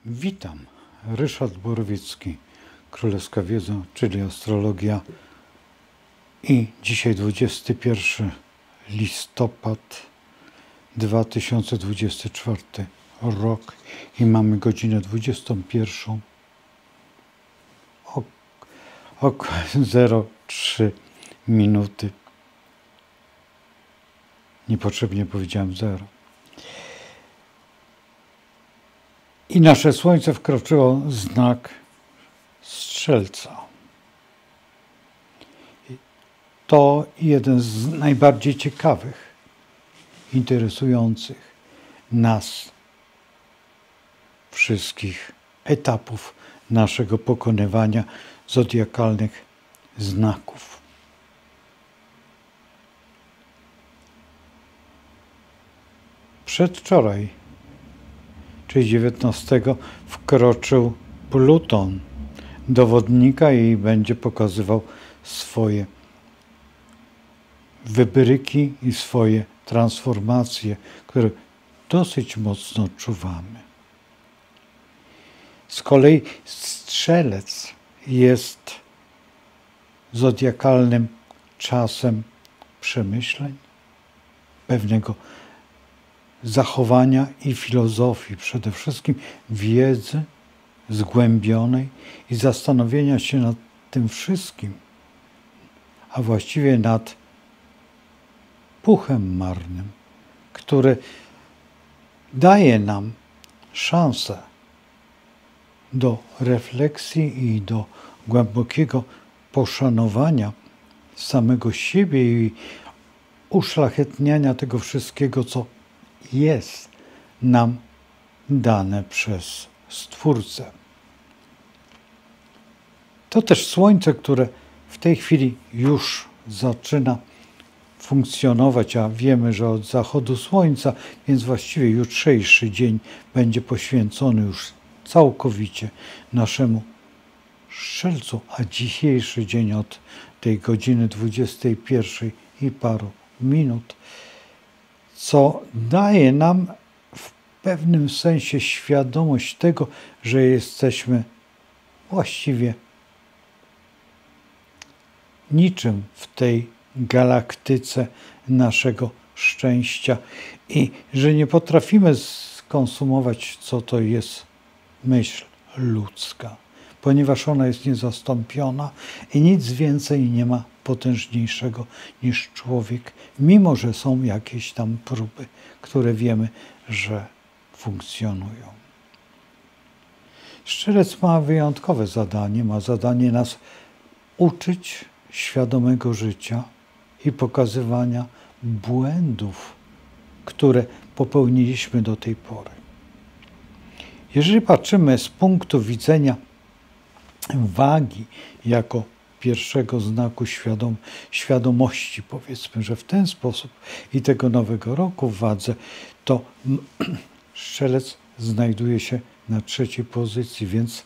Witam, Ryszard Borowiecki, Królewska Wiedza, czyli astrologia. I dzisiaj 21 listopad 2024 rok i mamy godzinę 21 o 03 minuty. Niepotrzebnie powiedziałem 0. I nasze Słońce wkroczyło w znak Strzelca. To jeden z najbardziej ciekawych, interesujących nas wszystkich etapów naszego pokonywania zodiakalnych znaków. Przedwczoraj, czyli 19, wkroczył Pluton do Wodnika i będzie pokazywał swoje wybryki i swoje transformacje, które dosyć mocno odczuwamy. Z kolei Strzelec jest zodiakalnym czasem przemyśleń, pewnego zachowania i filozofii, przede wszystkim wiedzy zgłębionej i zastanowienia się nad tym wszystkim, a właściwie nad puchem marnym, który daje nam szansę do refleksji i do głębokiego poszanowania samego siebie i uszlachetniania tego wszystkiego, co jest nam dane przez Stwórcę. To też Słońce, które w tej chwili już zaczyna funkcjonować, a wiemy, że od zachodu Słońca, więc właściwie jutrzejszy dzień będzie poświęcony już całkowicie naszemu Strzelcu, a dzisiejszy dzień od tej godziny 21 i paru minut, co daje nam w pewnym sensie świadomość tego, że jesteśmy właściwie niczym w tej galaktyce naszego szczęścia i że nie potrafimy skonsumować, co to jest myśl ludzka, ponieważ ona jest niezastąpiona i nic więcej nie ma potężniejszego niż człowiek, mimo że są jakieś tam próby, które wiemy, że funkcjonują. Strzelec ma wyjątkowe zadanie, ma zadanie nas uczyć świadomego życia i pokazywania błędów, które popełniliśmy do tej pory. Jeżeli patrzymy z punktu widzenia wagi jako pierwszego znaku świadomości, powiedzmy, że w ten sposób i tego nowego roku w wadze, to Strzelec znajduje się na 3. pozycji, więc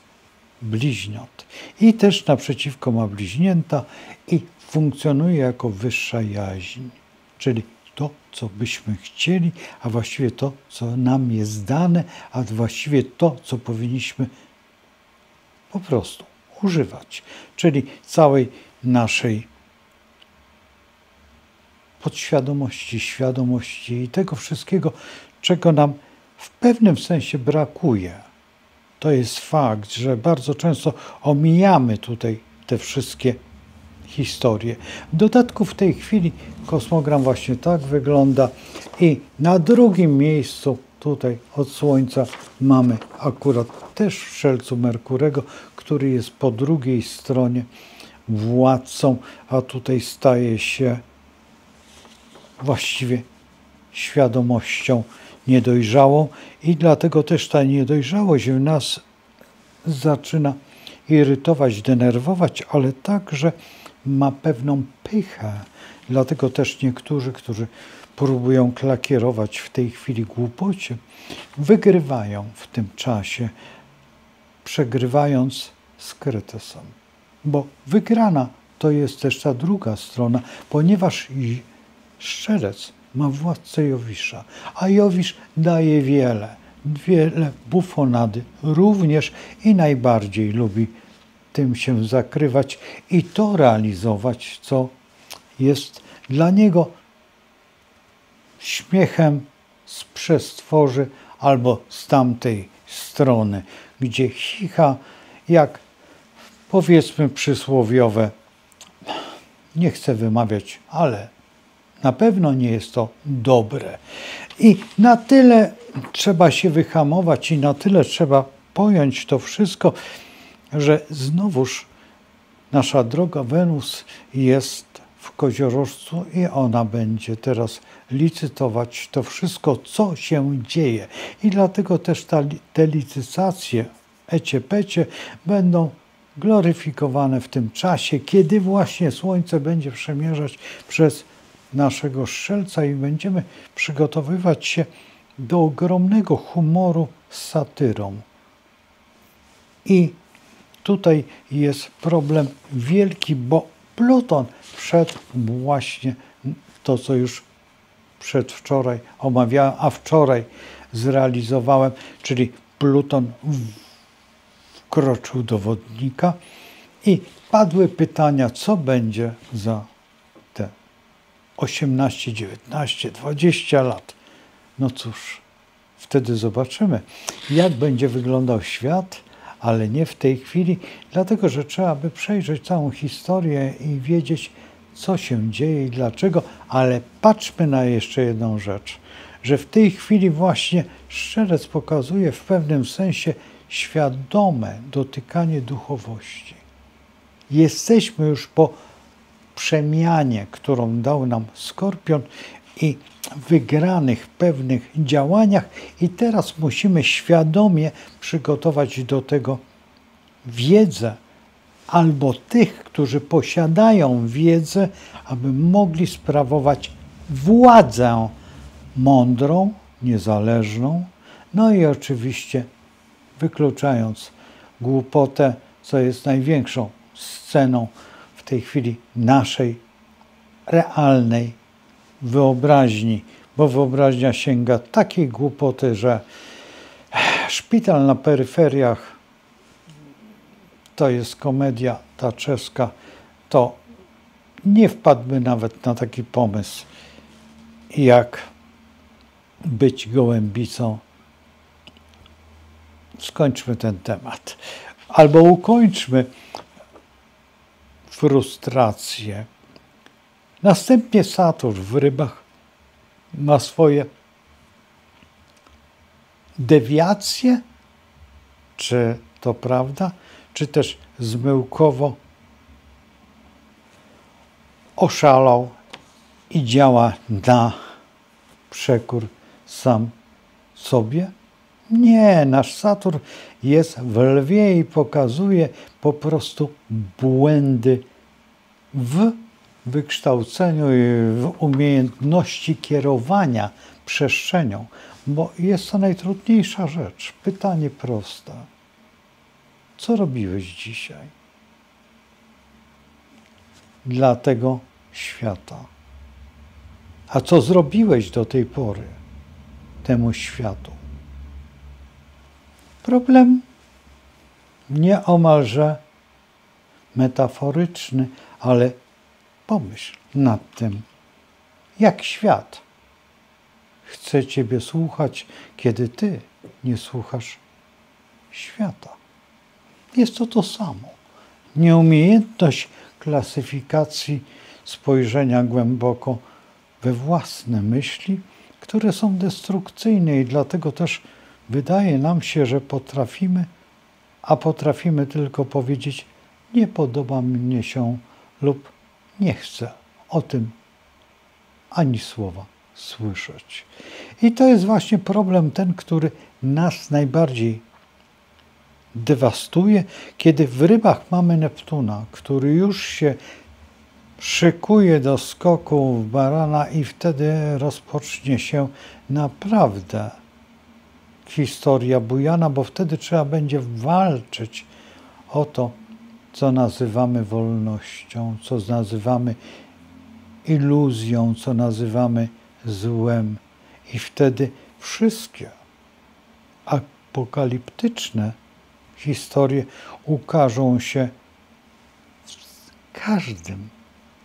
bliźniąt. I też naprzeciwko ma bliźnięta i funkcjonuje jako wyższa jaźń, czyli to, co byśmy chcieli, a właściwie to, co nam jest dane, a właściwie to, co powinniśmy po prostu używać, czyli całej naszej podświadomości, świadomości i tego wszystkiego, czego nam w pewnym sensie brakuje. To jest fakt, że bardzo często omijamy tutaj te wszystkie historie. W dodatku w tej chwili kosmogram właśnie tak wygląda i na 2. miejscu tutaj od Słońca mamy akurat też w Strzelcu Merkurego, który jest po drugiej stronie władcą, a tutaj staje się właściwie świadomością niedojrzałą i dlatego też ta niedojrzałość w nas zaczyna irytować, denerwować, ale także ma pewną pychę. Dlatego też niektórzy, którzy próbują klakierować w tej chwili głupocie, wygrywają w tym czasie, przegrywając z Kretesem. Bo wygrana to jest też ta druga strona, ponieważ Strzelec ma władcę Jowisza, a Jowisz daje wiele. wiele bufonady również i najbardziej lubi tym się zakrywać i to realizować, co jest dla niego śmiechem z przestworzy albo z tamtej strony, gdzie chicha jak powiedzmy przysłowiowe, nie chcę wymawiać, ale na pewno nie jest to dobre. I na tyle trzeba się wyhamować i na tyle trzeba pojąć to wszystko, że znowuż nasza droga Wenus jest w Koziorożcu i ona będzie teraz licytować to wszystko, co się dzieje. I dlatego też te licytacje, ecie-pecie, będą gloryfikowane w tym czasie, kiedy właśnie Słońce będzie przemierzać przez naszego Strzelca i będziemy przygotowywać się do ogromnego humoru z satyrą. I tutaj jest problem wielki, bo Pluton wszedł właśnie to, co już przedwczoraj omawiałem, a wczoraj zrealizowałem, czyli Pluton wkroczył do Wodnika i padły pytania, co będzie za te 18, 19, 20 lat. No cóż, wtedy zobaczymy, jak będzie wyglądał świat, ale nie w tej chwili, dlatego że trzeba by przejrzeć całą historię i wiedzieć, co się dzieje i dlaczego, ale patrzmy na jeszcze jedną rzecz, że w tej chwili właśnie Strzelec pokazuje w pewnym sensie świadome dotykanie duchowości. Jesteśmy już po przemianie, którą dał nam Skorpion i wygranych pewnych działaniach i teraz musimy świadomie przygotować do tego wiedzę albo tych, którzy posiadają wiedzę, aby mogli sprawować władzę mądrą, niezależną, no i oczywiście wykluczając głupotę, co jest największą sceną w tej chwili naszej realnej wyobraźni, bo wyobraźnia sięga takiej głupoty, że szpital na peryferiach to jest komedia ta czeska, to nie wpadłby nawet na taki pomysł, jak być gołębicą. Skończmy ten temat. Albo ukończmy frustrację. Następnie Saturn w Rybach ma swoje dewiacje, czy to prawda, czy też zmyłkowo oszalał i działa na przekór sam sobie? Nie, nasz Saturn jest w Lwie i pokazuje po prostu błędy w wykształceniu i w umiejętności kierowania przestrzenią, bo jest to najtrudniejsza rzecz. Pytanie proste. Co robiłeś dzisiaj dla tego świata? A co zrobiłeś do tej pory temu światu? Problem nieomalże metaforyczny, ale pomyśl nad tym, jak świat chce Ciebie słuchać, kiedy Ty nie słuchasz świata. Jest to samo. Nieumiejętność klasyfikacji, spojrzenia głęboko we własne myśli, które są destrukcyjne i dlatego też wydaje nam się, że potrafimy tylko powiedzieć: nie podoba mnie się lub nie chcę o tym ani słowa słyszeć. I to jest właśnie problem ten, który nas najbardziej dewastuje, kiedy w Rybach mamy Neptuna, który już się szykuje do skoku w barana i wtedy rozpocznie się naprawdę historia bujana, bo wtedy trzeba będzie walczyć o to, co nazywamy wolnością, co nazywamy iluzją, co nazywamy złem. I wtedy wszystkie apokaliptyczne historie ukażą się w każdym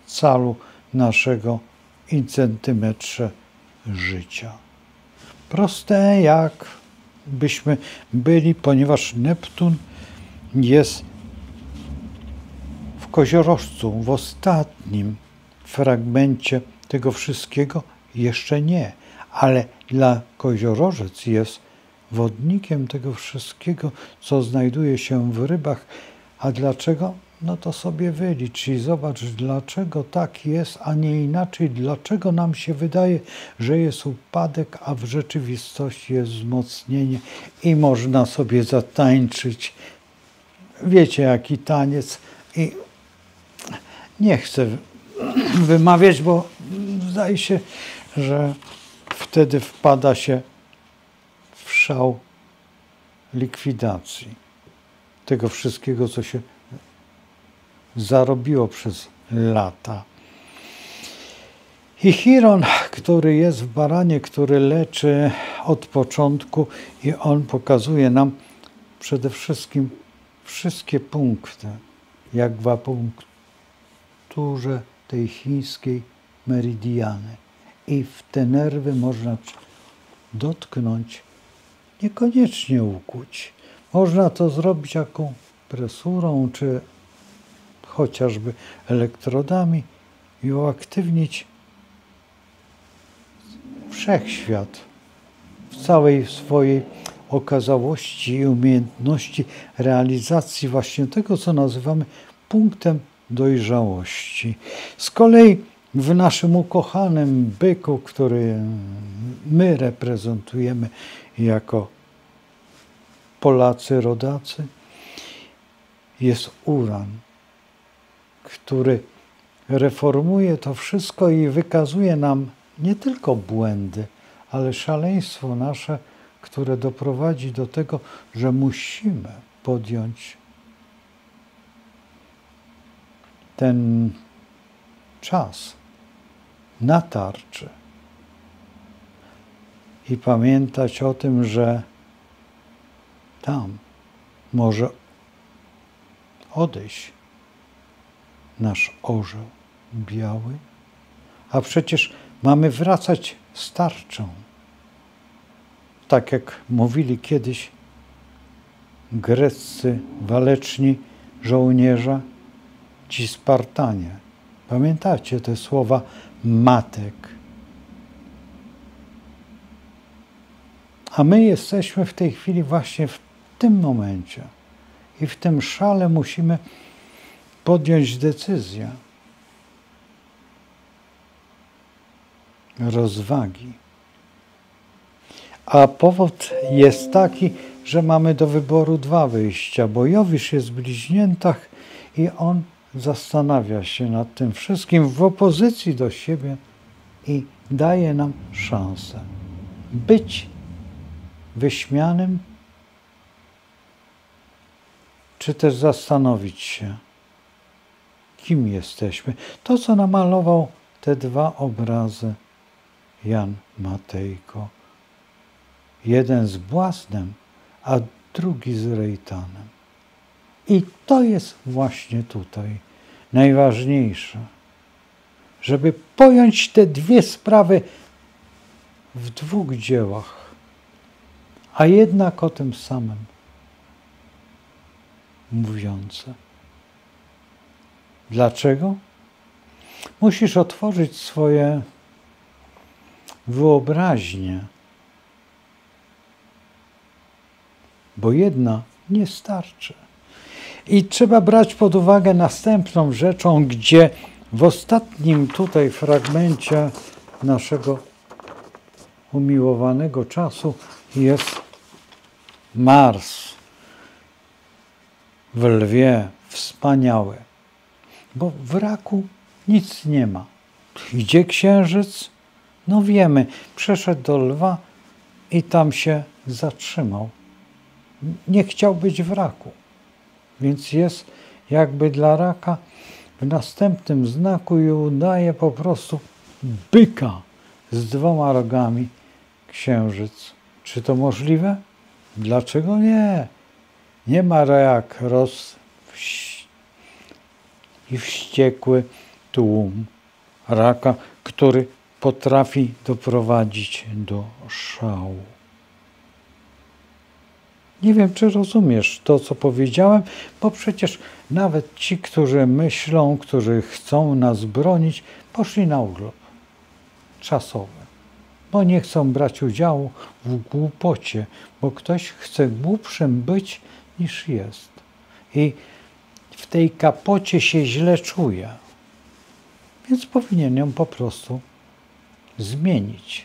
calu naszego i centymetrze życia. Proste jak byśmy byli, ponieważ Neptun jest w koziorożcu, w ostatnim fragmencie tego wszystkiego jeszcze nie, ale dla koziorożec jest wodnikiem tego wszystkiego, co znajduje się w rybach. A dlaczego? No to sobie wylicz i zobacz, dlaczego tak jest, a nie inaczej, dlaczego nam się wydaje, że jest upadek, a w rzeczywistości jest wzmocnienie i można sobie zatańczyć. Wiecie, jaki taniec i nie chcę wymawiać, bo zdaje się, że wtedy wpada się w szał likwidacji tego wszystkiego, co się zarobiło przez lata. I Chiron, który jest w baranie, który leczy od początku i on pokazuje nam przede wszystkim wszystkie punkty, jak w akupunkturze tej chińskiej meridiany. I w te nerwy można dotknąć, niekoniecznie ukuć. Można to zrobić akupresurą, czy chociażby elektrodami i uaktywnić wszechświat w całej swojej okazałości i umiejętności realizacji właśnie tego, co nazywamy punktem dojrzałości. Z kolei w naszym ukochanym byku, który my reprezentujemy jako Polacy, rodacy, jest Uran, który reformuje to wszystko i wykazuje nam nie tylko błędy, ale szaleństwo nasze, które doprowadzi do tego, że musimy podjąć ten czas na tarczy i pamiętać o tym, że tam może odejść nasz orzeł biały, a przecież mamy wracać z tarczą. Tak jak mówili kiedyś greccy waleczni żołnierze, ci Spartanie. Pamiętacie te słowa matek? A my jesteśmy w tej chwili właśnie w tym momencie. I w tym szale musimy podjąć decyzję rozwagi. A powód jest taki, że mamy do wyboru dwa wyjścia, bo Jowisz jest w bliźniętach i on zastanawia się nad tym wszystkim w opozycji do siebie i daje nam szansę być wyśmianym, czy też zastanowić się, kim jesteśmy. To, co namalował te dwa obrazy Jan Matejko. Jeden z błaznem, a drugi z Rejtanem. I to jest właśnie tutaj najważniejsze, żeby pojąć te dwie sprawy w dwóch dziełach, a jednak o tym samym mówiące. Dlaczego? Musisz otworzyć swoje wyobraźnię, bo jedna nie starczy. I trzeba brać pod uwagę następną rzeczą, gdzie w ostatnim tutaj fragmencie naszego umiłowanego czasu jest Mars w Lwie, wspaniały, bo w Raku nic nie ma. Gdzie Księżyc? No wiemy, przeszedł do Lwa i tam się zatrzymał. Nie chciał być w Raku, więc jest jakby dla Raka w następnym znaku i udaje po prostu byka z dwoma rogami Księżyc. Czy to możliwe? Dlaczego nie? Nie ma jak i wściekły tłum raka, który potrafi doprowadzić do szału. Nie wiem, czy rozumiesz to, co powiedziałem, bo przecież nawet ci, którzy myślą, którzy chcą nas bronić, poszli na urlop czasowy, bo nie chcą brać udziału w głupocie, bo ktoś chce głupszym być niż jest. I w tej kapocie się źle czuje, więc powinien ją po prostu zmienić.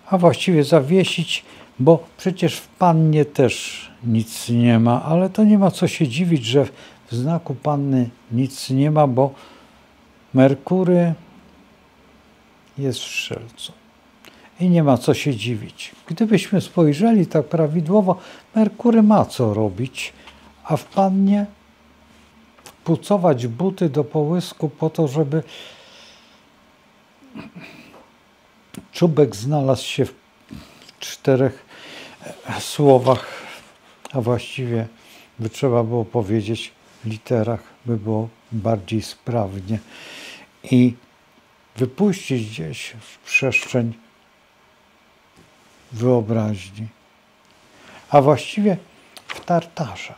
A właściwie zawiesić, bo przecież w Pannie też nic nie ma, ale to nie ma co się dziwić, że w znaku Panny nic nie ma, bo Merkury jest w Strzelcu. I nie ma co się dziwić. Gdybyśmy spojrzeli tak prawidłowo, Merkury ma co robić, a w Pannie pucować buty do połysku po to, żeby czubek znalazł się w 4 słowach, a właściwie by trzeba było powiedzieć w literach, by było bardziej sprawnie i wypuścić gdzieś w przestrzeń wyobraźni, a właściwie w Tartarze,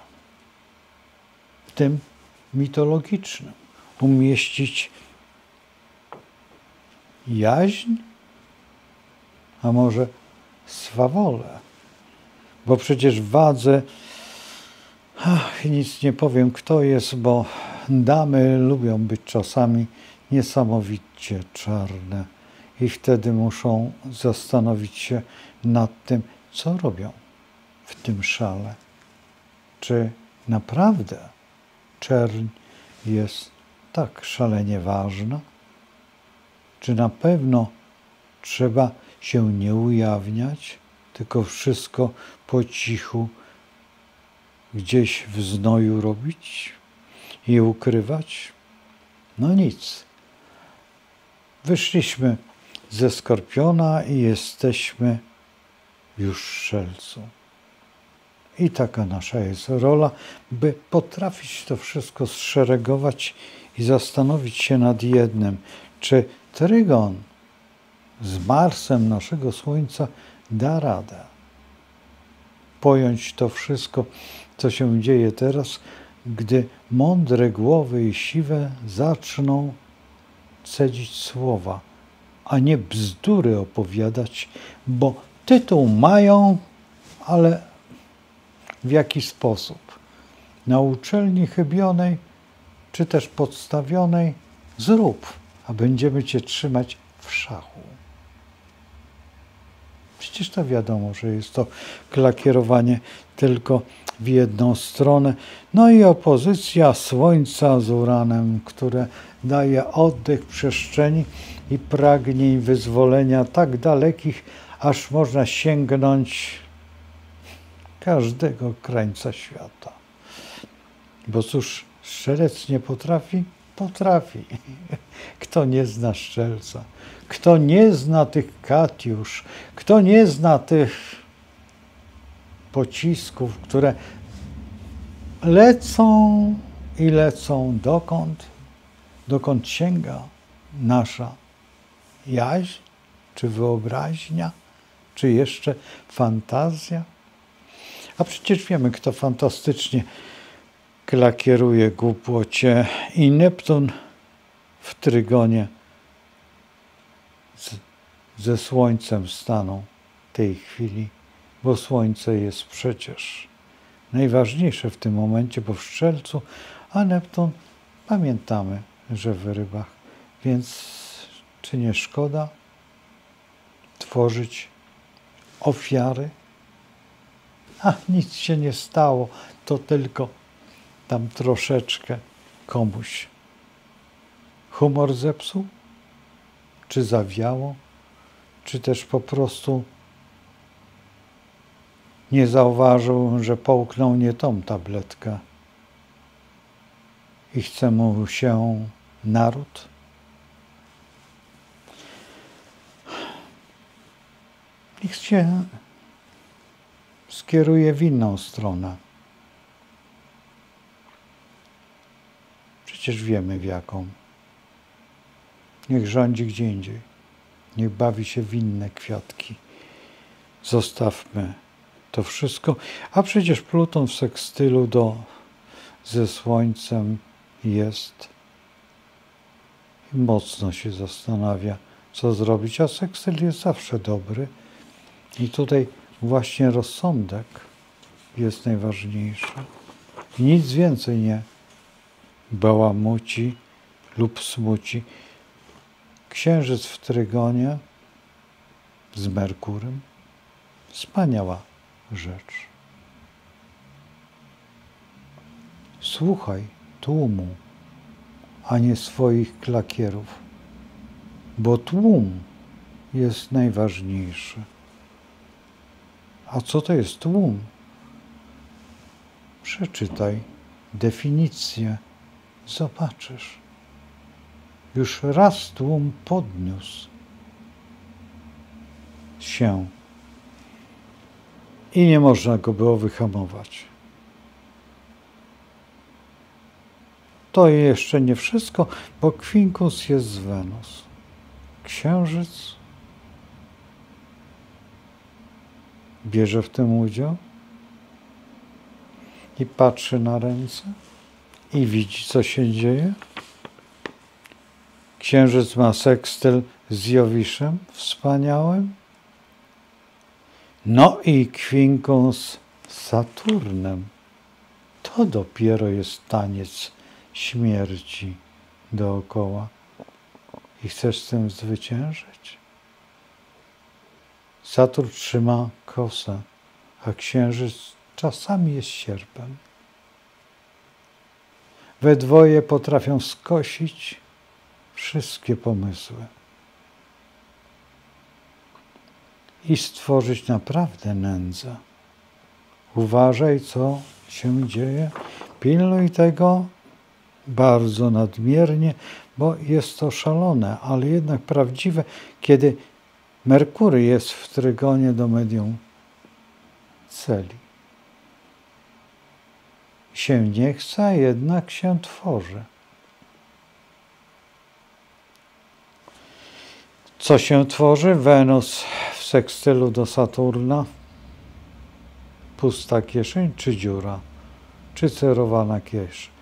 w tym mitologicznym, umieścić jaźń, a może swawolę, bo przecież w wadze, nic nie powiem kto jest, bo damy lubią być czasami niesamowicie czarne i wtedy muszą zastanowić się nad tym, co robią w tym szale. Czy naprawdę czerń jest tak szalenie ważna? Czy na pewno trzeba się nie ujawniać, tylko wszystko po cichu gdzieś w znoju robić i ukrywać? No nic. Wyszliśmy ze Skorpiona i jesteśmy już w Strzelcu. I taka nasza jest rola, by potrafić to wszystko zszeregować i zastanowić się nad jednym, czy trygon z Marsem naszego Słońca da radę pojąć to wszystko, co się dzieje teraz, gdy mądre głowy i siwe zaczną cedzić słowa, a nie bzdury opowiadać, bo tytuł mają, ale w jaki sposób? Na uczelni chybionej, czy też podstawionej, zrób, a będziemy cię trzymać w szachu. Przecież to wiadomo, że jest to klakierowanie tylko w jedną stronę. No i opozycja Słońca z Uranem, które daje oddech przestrzeni i pragnień wyzwolenia tak dalekich, aż można sięgnąć każdego krańca świata. Bo cóż, Strzelec nie potrafi? Potrafi. Kto nie zna Strzelca? Kto nie zna tych Katiusz? Kto nie zna tych pocisków, które lecą i lecą dokąd? Dokąd sięga nasza jaźń, czy wyobraźnia, czy jeszcze fantazja? A przecież wiemy, kto fantastycznie klakieruje głupocie i Neptun w trygonie ze Słońcem stanął w tej chwili, bo Słońce jest przecież najważniejsze w tym momencie, bo w Strzelcu, a Neptun pamiętamy, że w Rybach. Więc czy nie szkoda tworzyć ofiary? A nic się nie stało, to tylko tam troszeczkę komuś humor zepsuł, czy zawiało, czy też po prostu nie zauważył, że połknął nie tą tabletkę i chce mu się naród. Niech się skieruje w inną stronę. Przecież wiemy w jaką. Niech rządzi gdzie indziej. Niech bawi się w inne kwiatki. Zostawmy to wszystko. A przecież Pluton w sekstylu ze Słońcem jest i mocno się zastanawia, co zrobić. A sekstyl jest zawsze dobry. I tutaj właśnie rozsądek jest najważniejszy. I nic więcej nie bałamuci lub smuci. Księżyc w trygonie z Merkurem. Wspaniała rzecz. Słuchaj tłumu, a nie swoich klakierów, bo tłum jest najważniejszy. A co to jest tłum? Przeczytaj definicję, zobaczysz. Już raz tłum podniósł się i nie można go było wyhamować. To jeszcze nie wszystko, bo kwinkus jest z Wenus. Księżyc bierze w tym udział i patrzy na ręce i widzi, co się dzieje. Księżyc ma sekstyl z Jowiszem wspaniałym. No i kwinkus z Saturnem. To dopiero jest taniec śmierci dookoła. I chcesz z tym zwyciężyć? Saturn trzyma kosę, a księżyc czasami jest sierpem. We dwoje potrafią skosić wszystkie pomysły i stworzyć naprawdę nędzę. Uważaj, co się dzieje. Pilnuj tego bardzo nadmiernie, bo jest to szalone, ale jednak prawdziwe, kiedy Merkury jest w trygonie do medium celi. Się nie chce, a jednak się tworzy. Co się tworzy? Wenus w sekstylu do Saturna. Pusta kieszeń czy dziura? Czy cerowana kieszeń?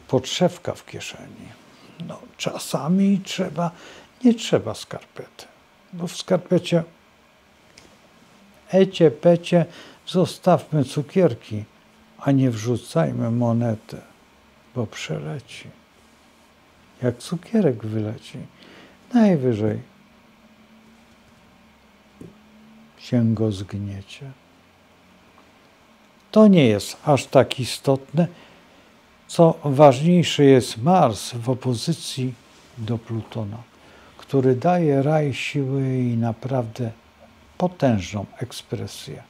Podszewka w kieszeni. No, czasami nie trzeba skarpety. Bo w skarpecie pecie, zostawmy cukierki, a nie wrzucajmy monety, bo przeleci. Jak cukierek wyleci, najwyżej się go zgniecie. To nie jest aż tak istotne, co ważniejszy jest Mars w opozycji do Plutona, który daje raj siły i naprawdę potężną ekspresję.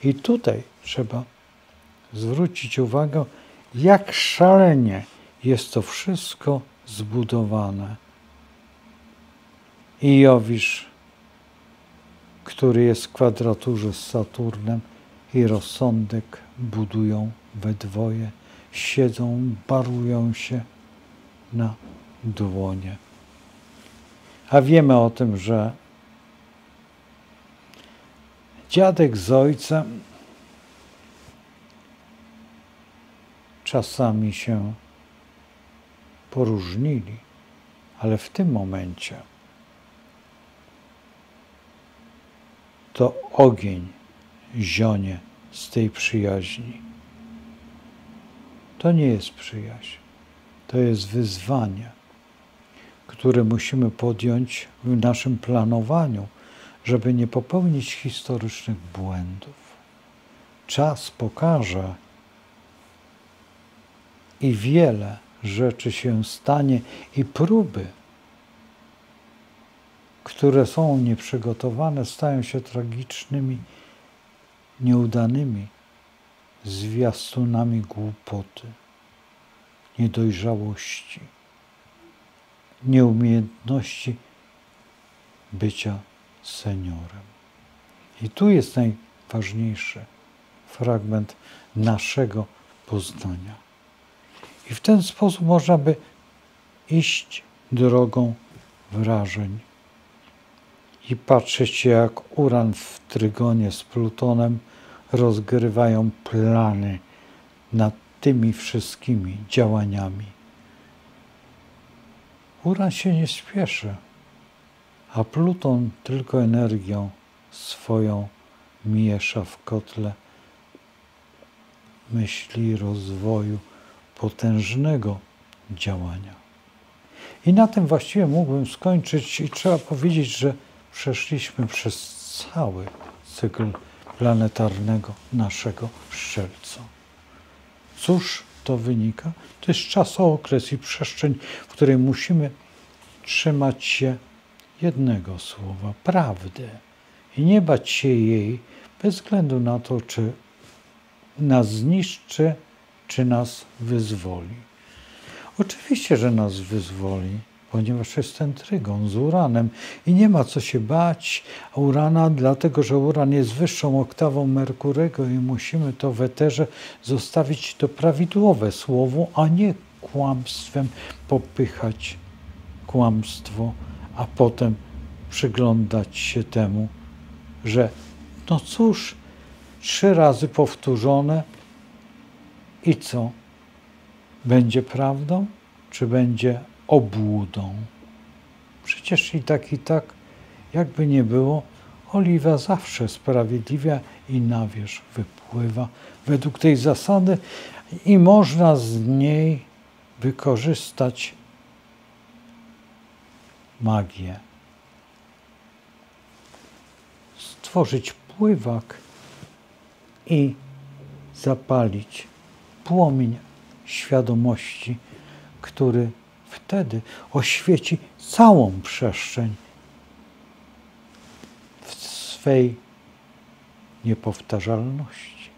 I tutaj trzeba zwrócić uwagę, jak szalenie jest to wszystko zbudowane. I Jowisz, który jest w kwadraturze z Saturnem, i rozsądek budują we dwoje, siedzą, barują się na dłonie. A wiemy o tym, że dziadek z ojcem czasami się poróżnili, ale w tym momencie to ogień zionie z tej przyjaźni. To nie jest przyjaźń, to jest wyzwanie, które musimy podjąć w naszym planowaniu, żeby nie popełnić historycznych błędów. Czas pokaże i wiele rzeczy się stanie i próby, które są nieprzygotowane, stają się tragicznymi, nieudanymi zwiastunami głupoty, niedojrzałości, nieumiejętności bycia seniorem. I tu jest najważniejszy fragment naszego poznania. I w ten sposób można by iść drogą wrażeń i patrzeć, jak Uran w trygonie z Plutonem rozgrywają plany nad tymi wszystkimi działaniami. Uran się nie spieszy, a Pluton tylko energią swoją miesza w kotle myśli rozwoju potężnego działania. I na tym właściwie mógłbym skończyć i trzeba powiedzieć, że przeszliśmy przez cały cykl planetarnego naszego Strzelca. Cóż to wynika? To jest czasookres i przestrzeń, w której musimy trzymać się jednego słowa, prawdy. I nie bać się jej bez względu na to, czy nas zniszczy, czy nas wyzwoli. Oczywiście, że nas wyzwoli, ponieważ jest ten trygon z Uranem i nie ma co się bać Urana, dlatego że Uran jest wyższą oktawą Merkurego i musimy to w eterze zostawić to prawidłowe słowo, a nie kłamstwem popychać kłamstwo, a potem przyglądać się temu, że no cóż, 3 razy powtórzone i co? Będzie prawdą, czy będzie obłudą? Przecież i tak, jakby nie było, oliwa zawsze sprawiedliwie i na wierzch wypływa według tej zasady i można z niej wykorzystać magię. Stworzyć pływak i zapalić płomień świadomości, który wtedy oświeci całą przestrzeń w swej niepowtarzalności.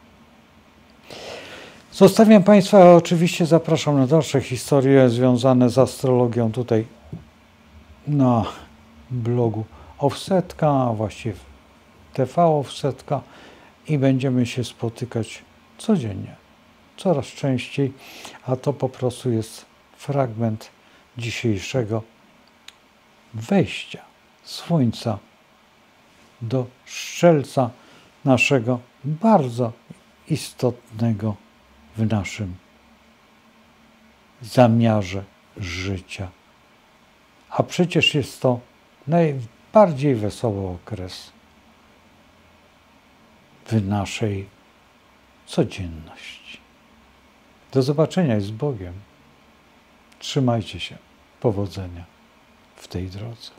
Zostawiam Państwa, a oczywiście zapraszam na dalsze historie związane z astrologią tutaj na blogu Offsetka, a właściwie TV Offsetka i będziemy się spotykać codziennie, coraz częściej, a to po prostu jest fragment dzisiejszego wejścia Słońca do Strzelca, naszego bardzo istotnego w naszym zamiarze życia. A przecież jest to najbardziej wesoły okres w naszej codzienności. Do zobaczenia i z Bogiem. Trzymajcie się. Powodzenia w tej drodze.